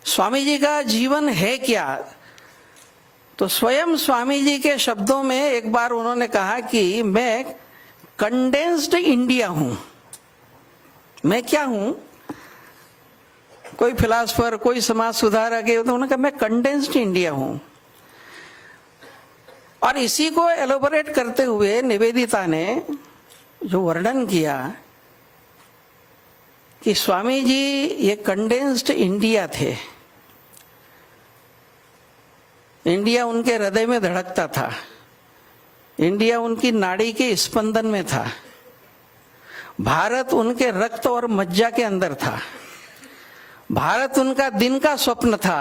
स्वामी जी का जीवन है क्या? तो स्वयं स्वामी जी के शब्दों में एक बार उन्होंने कहा कि मैं कंडेंस्ड इंडिया हूं। मैं क्या हूं? कोई फिलासफर, कोई समाज सुधारक है तो उन्होंने कहा मैं कंडेंस्ड इंडिया हूं। और इसी को एलोबरेट करते हुए निवेदिता ने जो वर्णन किया कि स्वामी जी ये कंडेंस्ड इंडिया थे। इंडिया उनके हृदय में धड़कता था, इंडिया उनकी नाड़ी के स्पंदन में था, भारत उनके रक्त और मज्जा के अंदर था, भारत उनका दिन का स्वप्न था,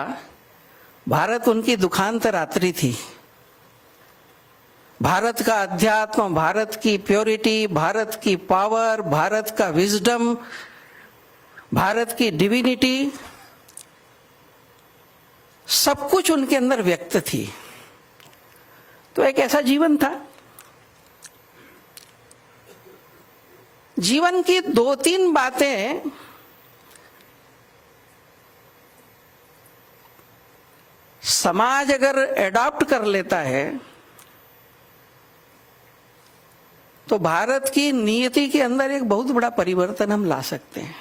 भारत उनकी दुखांत रात्रि थी। भारत का अध्यात्म, भारत की प्योरिटी, भारत की पावर, भारत का विजडम, भारत की डिविनिटी, सब कुछ उनके अंदर व्यक्त थी। तो एक ऐसा जीवन था। जीवन की दो तीन बातें समाज अगर एडॉप्ट कर लेता है तो भारत की नियति के अंदर एक बहुत बड़ा परिवर्तन हम ला सकते हैं।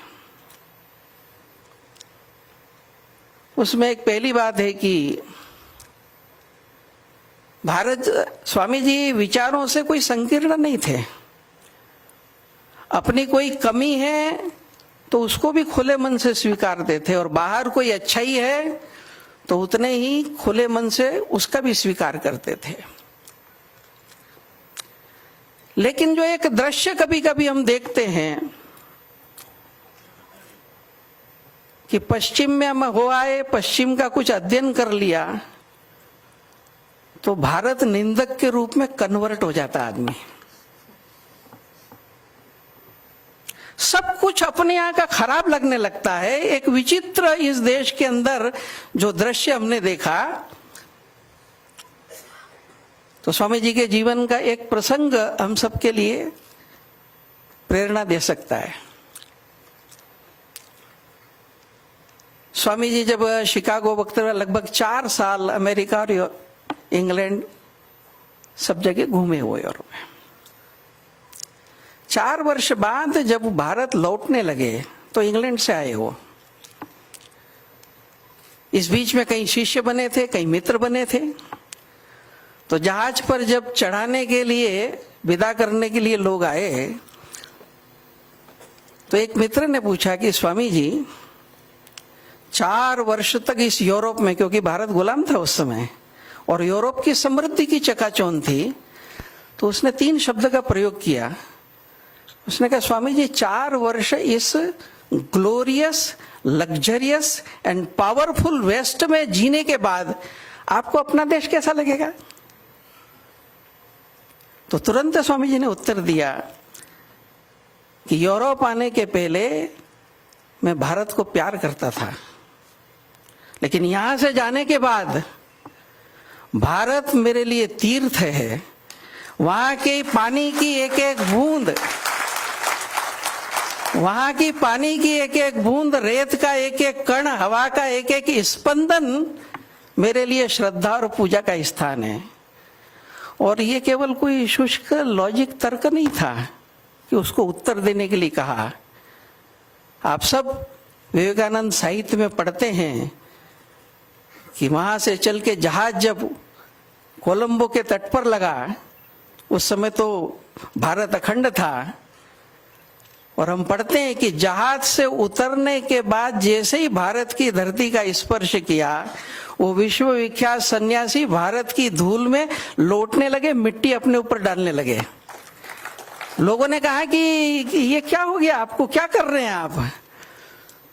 उसमें एक पहली बात है कि भारत, स्वामी जी विचारों से कोई संकीर्ण नहीं थे। अपनी कोई कमी है तो उसको भी खुले मन से स्वीकारते थे, और बाहर कोई अच्छाई है तो उतने ही खुले मन से उसका भी स्वीकार करते थे। लेकिन जो एक दृश्य कभी कभी हम देखते हैं कि पश्चिम में हम हो आए, पश्चिम का कुछ अध्ययन कर लिया तो भारत निंदक के रूप में कन्वर्ट हो जाता आदमी। सब कुछ अपने यहां का खराब लगने लगता है। एक विचित्र इस देश के अंदर जो दृश्य हमने देखा, तो स्वामी जी के जीवन का एक प्रसंग हम सबके लिए प्रेरणा दे सकता है। स्वामी जी जब शिकागो वक्त लगभग 4 साल अमेरिका और इंग्लैंड सब जगह घूमे हुए, और 4 वर्ष बाद जब भारत लौटने लगे तो इंग्लैंड से आए हो। इस बीच में कई शिष्य बने थे, कई मित्र बने थे। तो जहाज पर जब चढ़ाने के लिए, विदा करने के लिए लोग आए तो एक मित्र ने पूछा कि स्वामी जी 4 वर्ष तक इस यूरोप में, क्योंकि भारत गुलाम था उस समय और यूरोप की समृद्धि की चकाचौंध थी, तो उसने 3 शब्द का प्रयोग किया। उसने कहा स्वामी जी 4 वर्ष इस glorious, luxurious and powerful west में जीने के बाद आपको अपना देश कैसा लगेगा? तो तुरंत स्वामी जी ने उत्तर दिया कि यूरोप आने के पहले मैं भारत को प्यार करता था, लेकिन यहां से जाने के बाद भारत मेरे लिए तीर्थ है। वहां के पानी की एक एक बूंद, वहां की पानी की एक एक बूंद, रेत का एक एक कण, हवा का एक एक स्पंदन मेरे लिए श्रद्धा और पूजा का स्थान है। और ये केवल कोई शुष्क लॉजिक तर्क नहीं था कि उसको उत्तर देने के लिए कहा। आप सब विवेकानंद साहित्य में पढ़ते हैं कि वहां से चल के जहाज जब कोलंबो के तट पर लगा, उस समय तो भारत अखंड था, और हम पढ़ते हैं कि जहाज से उतरने के बाद जैसे ही भारत की धरती का स्पर्श किया, वो विश्वविख्यात सन्यासी भारत की धूल में लौटने लगे, मिट्टी अपने ऊपर डालने लगे। लोगों ने कहा कि ये क्या हो गया आपको, क्या कर रहे हैं आप?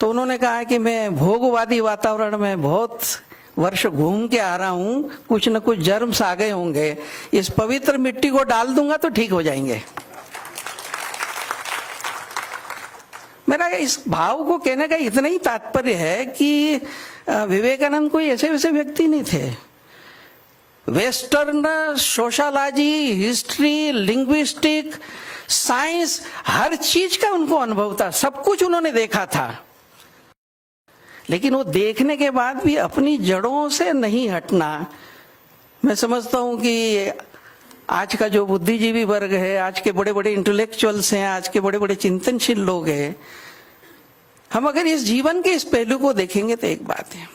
तो उन्होंने कहा कि मैं भोगवादी वातावरण में बहुत वर्ष घूम के आ रहा हूं, कुछ न कुछ जर्म्स आ गए होंगे, इस पवित्र मिट्टी को डाल दूंगा तो ठीक हो जाएंगे। मेरा इस भाव को कहने का इतना ही तात्पर्य है कि विवेकानंद कोई ऐसे वैसे व्यक्ति नहीं थे। Western sociology, history, linguistic, science, हर चीज का उनको अनुभव था, सब कुछ उन्होंने देखा था। लेकिन वो देखने के बाद भी अपनी जड़ों से नहीं हटना। मैं समझता हूं कि आज का जो बुद्धिजीवी वर्ग है, आज के बड़े बड़े इंटेलेक्चुअल्स हैं, आज के बड़े बड़े चिंतनशील लोग हैं, हम अगर इस जीवन के इस पहलू को देखेंगे तो एक बात है,